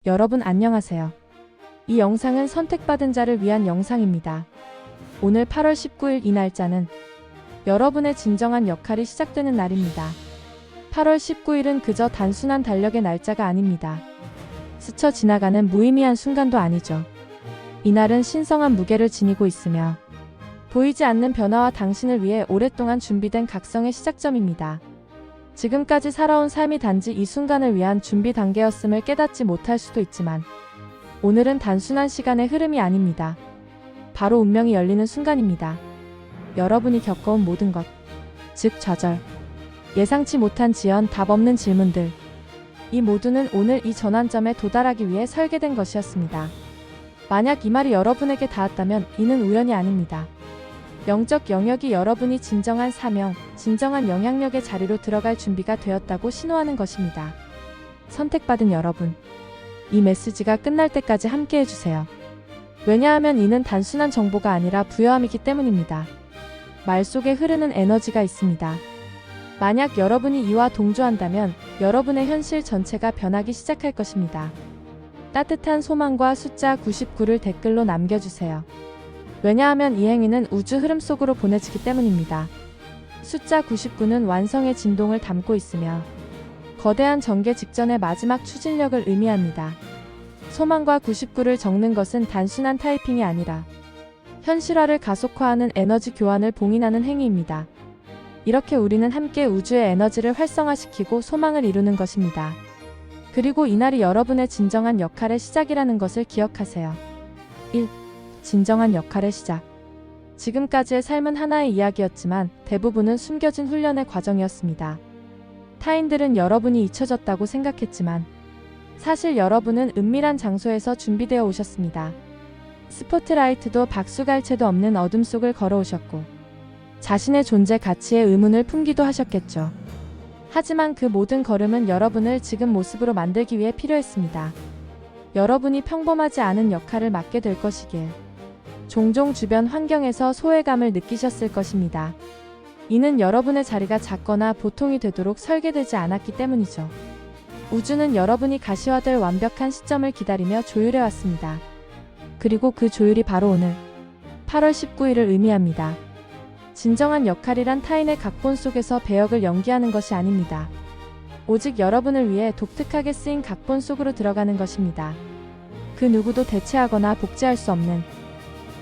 여러분 안녕하세요. 이 영상은 선택받은 자를 위한 영상입니다. 오늘 8월 19일 이 날짜는 여러분의 진정한 역할이 시작되는 날입니다. 8월 19일은 그저 단순한 달력의 날짜가 아닙니다. 스쳐 지나가는 무의미한 순간도 아니죠. 이날은 신성한 무게를 지니고 있으며 보이지 않는 변화와 당신을 위해 오랫동안 준비된 각성의 시작점입니다. 지금까지 살아온 삶이 단지 이 순간을 위한 준비 단계였음을 깨닫지 못할 수도 있지만 오늘은 단순한 시간의 흐름이 아닙니다. 바로 운명이 열리는 순간입니다. 여러분이 겪어온 모든 것, 즉 좌절, 예상치 못한 지연, 답 없는 질문들, 이 모두는 오늘 이 전환점에 도달하기 위해 설계된 것이었습니다. 만약 이 말이 여러분에게 닿았다면 이는 우연이 아닙니다. 영적 영역이 여러분이 진정한 사명, 진정한 영향력의 자리로 들어갈 준비가 되었다고 신호하는 것입니다. 선택받은 여러분, 이 메시지가 끝날 때까지 함께 해주세요. 왜냐하면 이는 단순한 정보가 아니라 부여함이기 때문입니다. 말 속에 흐르는 에너지가 있습니다. 만약 여러분이 이와 동조한다면 여러분의 현실 전체가 변하기 시작할 것입니다. 따뜻한 소망과 숫자 99를 댓글로 남겨주세요. 왜냐하면 이 행위는 우주 흐름 속으로 보내지기 때문입니다. 숫자 99는 완성의 진동을 담고 있으며 거대한 전개 직전의 마지막 추진력을 의미합니다. 소망과 99를 적는 것은 단순한 타이핑이 아니라 현실화를 가속화하는 에너지 교환을 봉인하는 행위입니다. 이렇게 우리는 함께 우주의 에너지를 활성화시키고 소망을 이루는 것입니다. 그리고 이날이 여러분의 진정한 역할의 시작이라는 것을 기억하세요. 1. 진정한 역할의 시작. 지금까지의 삶은 하나의 이야기였지만 대부분은 숨겨진 훈련의 과정이었습니다. 타인들은 여러분이 잊혀졌다고 생각했지만 사실 여러분은 은밀한 장소에서 준비되어 오셨습니다. 스포트라이트도 박수갈채도 없는 어둠 속을 걸어오셨고 자신의 존재 가치에 의문을 품기도 하셨겠죠. 하지만 그 모든 걸음은 여러분을 지금 모습으로 만들기 위해 필요했습니다. 여러분이 평범하지 않은 역할을 맡게 될 것이길 종종 주변 환경에서 소외감을 느끼셨을 것입니다. 이는 여러분의 자리가 작거나 보통이 되도록 설계되지 않았기 때문이죠. 우주는 여러분이 가시화될 완벽한 시점을 기다리며 조율해왔습니다. 그리고 그 조율이 바로 오늘 8월 19일을 의미합니다. 진정한 역할이란 타인의 각본 속에서 배역을 연기하는 것이 아닙니다. 오직 여러분을 위해 독특하게 쓰인 각본 속으로 들어가는 것입니다. 그 누구도 대체하거나 복제할 수 없는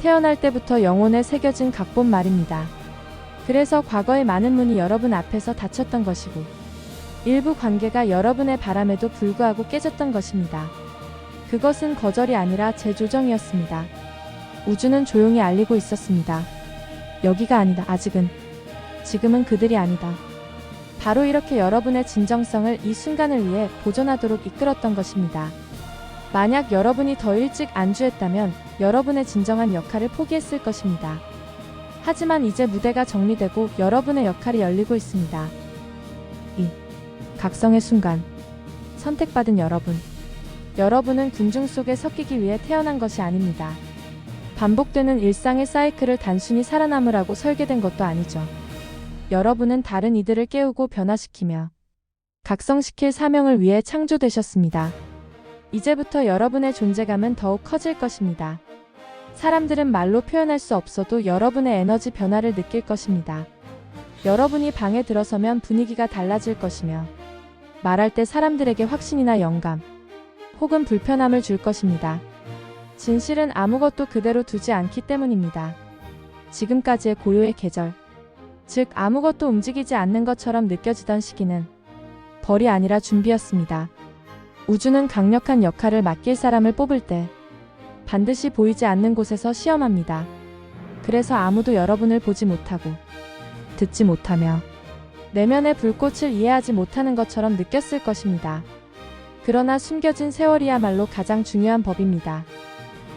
태어날 때부터 영혼에 새겨진 각본 말입니다. 그래서 과거의 많은 문이 여러분 앞에서 닫혔던 것이고 일부 관계가 여러분의 바람에도 불구하고 깨졌던 것입니다. 그것은 거절이 아니라 재조정이었습니다. 우주는 조용히 알리고 있었습니다. 여기가 아니다. 아직은. 지금은 그들이 아니다. 바로 이렇게 여러분의 진정성을 이 순간을 위해 보존하도록 이끌었던 것입니다. 만약 여러분이 더 일찍 안주했다면 여러분의 진정한 역할을 포기했을 것입니다. 하지만 이제 무대가 정리되고 여러분의 역할이 열리고 있습니다. 2. 각성의 순간. 선택받은 여러분. 여러분은 군중 속에 섞이기 위해 태어난 것이 아닙니다. 반복되는 일상의 사이클을 단순히 살아남으라고 설계된 것도 아니죠. 여러분은 다른 이들을 깨우고 변화시키며 각성시킬 사명을 위해 창조되셨습니다. 이제부터 여러분의 존재감은 더욱 커질 것입니다. 사람들은 말로 표현할 수 없어도 여러분의 에너지 변화를 느낄 것입니다. 여러분이 방에 들어서면 분위기가 달라질 것이며 말할 때 사람들에게 확신이나 영감 혹은 불편함을 줄 것입니다. 진실은 아무것도 그대로 두지 않기 때문입니다. 지금까지의 고요의 계절, 즉 아무것도 움직이지 않는 것처럼 느껴지던 시기는 벌이 아니라 준비였습니다. 우주는 강력한 역할을 맡길 사람을 뽑을 때 반드시 보이지 않는 곳에서 시험합니다. 그래서 아무도 여러분을 보지 못하고 듣지 못하며 내면의 불꽃을 이해하지 못하는 것처럼 느꼈을 것입니다. 그러나 숨겨진 세월이야말로 가장 중요한 법입니다.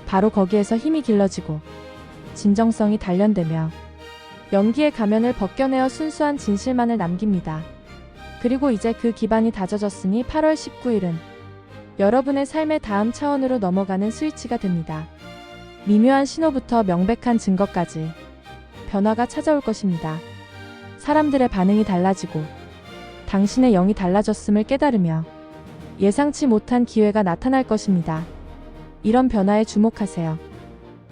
바로 거기에서 힘이 길러지고 진정성이 단련되며 연기의 가면을 벗겨내어 순수한 진실만을 남깁니다. 그리고 이제 그 기반이 다져졌으니 8월 19일은 여러분의 삶의 다음 차원으로 넘어가는 스위치가 됩니다. 미묘한 신호부터 명백한 증거까지 변화가 찾아올 것입니다. 사람들의 반응이 달라지고 당신의 영이 달라졌음을 깨달으며 예상치 못한 기회가 나타날 것입니다. 이런 변화에 주목하세요.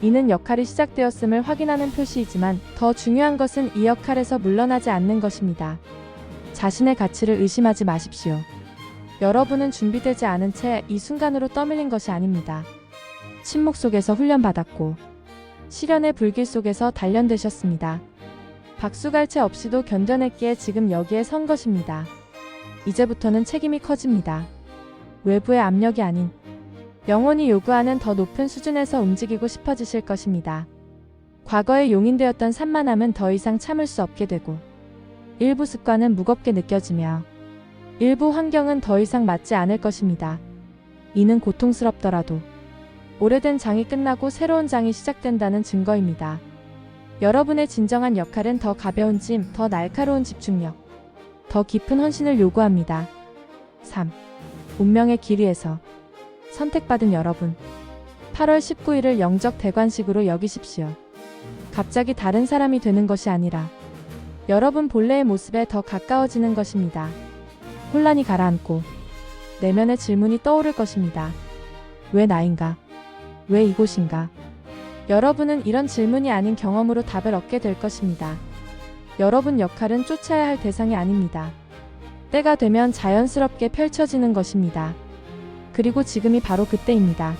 이는 역할이 시작되었음을 확인하는 표시이지만 더 중요한 것은 이 역할에서 물러나지 않는 것입니다. 자신의 가치를 의심하지 마십시오. 여러분은 준비되지 않은 채 이 순간으로 떠밀린 것이 아닙니다. 침묵 속에서 훈련받았고 시련의 불길 속에서 단련되셨습니다. 박수갈채 없이도 견뎌냈기에 지금 여기에 선 것입니다. 이제부터는 책임이 커집니다. 외부의 압력이 아닌 영혼이 요구하는 더 높은 수준에서 움직이고 싶어지실 것입니다. 과거의 용인되었던 산만함은 더 이상 참을 수 없게 되고 일부 습관은 무겁게 느껴지며 일부 환경은 더 이상 맞지 않을 것입니다. 이는 고통스럽더라도 오래된 장이 끝나고 새로운 장이 시작된다는 증거입니다. 여러분의 진정한 역할은 더 가벼운 짐, 더 날카로운 집중력, 더 깊은 헌신을 요구합니다. 3. 운명의 길 위에서 선택받은 여러분. 8월 19일을 영적 대관식으로 여기십시오. 갑자기 다른 사람이 되는 것이 아니라 여러분 본래의 모습에 더 가까워지는 것입니다. 혼란이 가라앉고 내면의 질문이 떠오를 것입니다. 왜 나인가? 왜 이곳인가? 여러분은 이런 질문이 아닌 경험으로 답을 얻게 될 것입니다. 여러분 역할은 쫓아야 할 대상이 아닙니다. 때가 되면 자연스럽게 펼쳐지는 것입니다. 그리고 지금이 바로 그때입니다.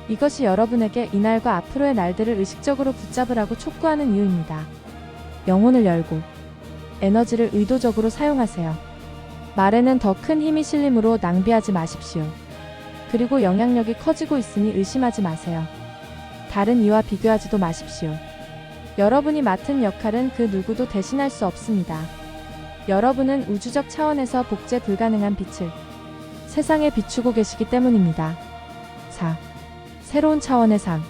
이것이 여러분에게 이날과 앞으로의 날들을 의식적으로 붙잡으라고 촉구하는 이유입니다. 영혼을 열고 에너지를 의도적으로 사용하세요. 말에는 더 큰 힘이 실림으로 낭비하지 마십시오. 그리고 영향력이 커지고 있으니 의심하지 마세요. 다른 이와 비교하지도 마십시오. 여러분이 맡은 역할은 그 누구도 대신할 수 없습니다. 여러분은 우주적 차원에서 복제 불가능한 빛을 세상에 비추고 계시기 때문입니다. 4. 새로운 차원의 삶.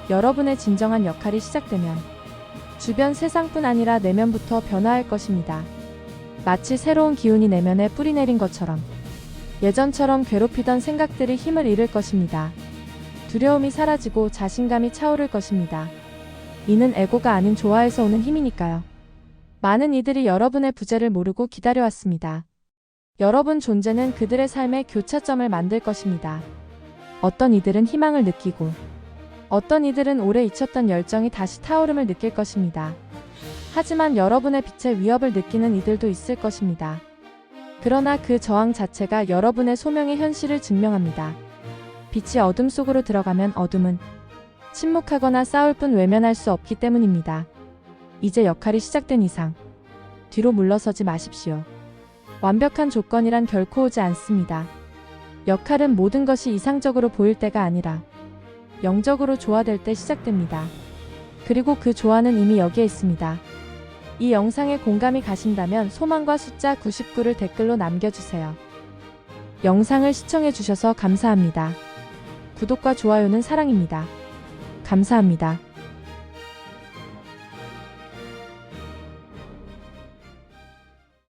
여러분의 진정한 역할이 시작되면 주변 세상뿐 아니라 내면부터 변화할 것입니다. 마치 새로운 기운이 내면에 뿌리내린 것처럼 예전처럼 괴롭히던 생각들이 힘을 잃을 것입니다. 두려움이 사라지고 자신감이 차오를 것입니다. 이는 에고가 아닌 조화에서 오는 힘이니까요. 많은 이들이 여러분의 부재를 모르고 기다려왔습니다. 여러분 존재는 그들의 삶의 교차점을 만들 것입니다. 어떤 이들은 희망을 느끼고 어떤 이들은 오래 잊혔던 열정이 다시 타오름을 느낄 것입니다. 하지만 여러분의 빛의 위협을 느끼는 이들도 있을 것입니다. 그러나 그 저항 자체가 여러분의 소명의 현실을 증명합니다. 빛이 어둠 속으로 들어가면 어둠은 침묵하거나 싸울 뿐 외면할 수 없기 때문입니다. 이제 역할이 시작된 이상 뒤로 물러서지 마십시오. 완벽한 조건이란 결코 오지 않습니다. 역할은 모든 것이 이상적으로 보일 때가 아니라 영적으로 조화될 때 시작됩니다. 그리고 그 조화는 이미 여기에 있습니다. 이 영상에 공감이 가신다면 소망과 숫자 99를 댓글로 남겨주세요. 영상을 시청해주셔서 감사합니다. 구독과 좋아요는 사랑입니다. 감사합니다.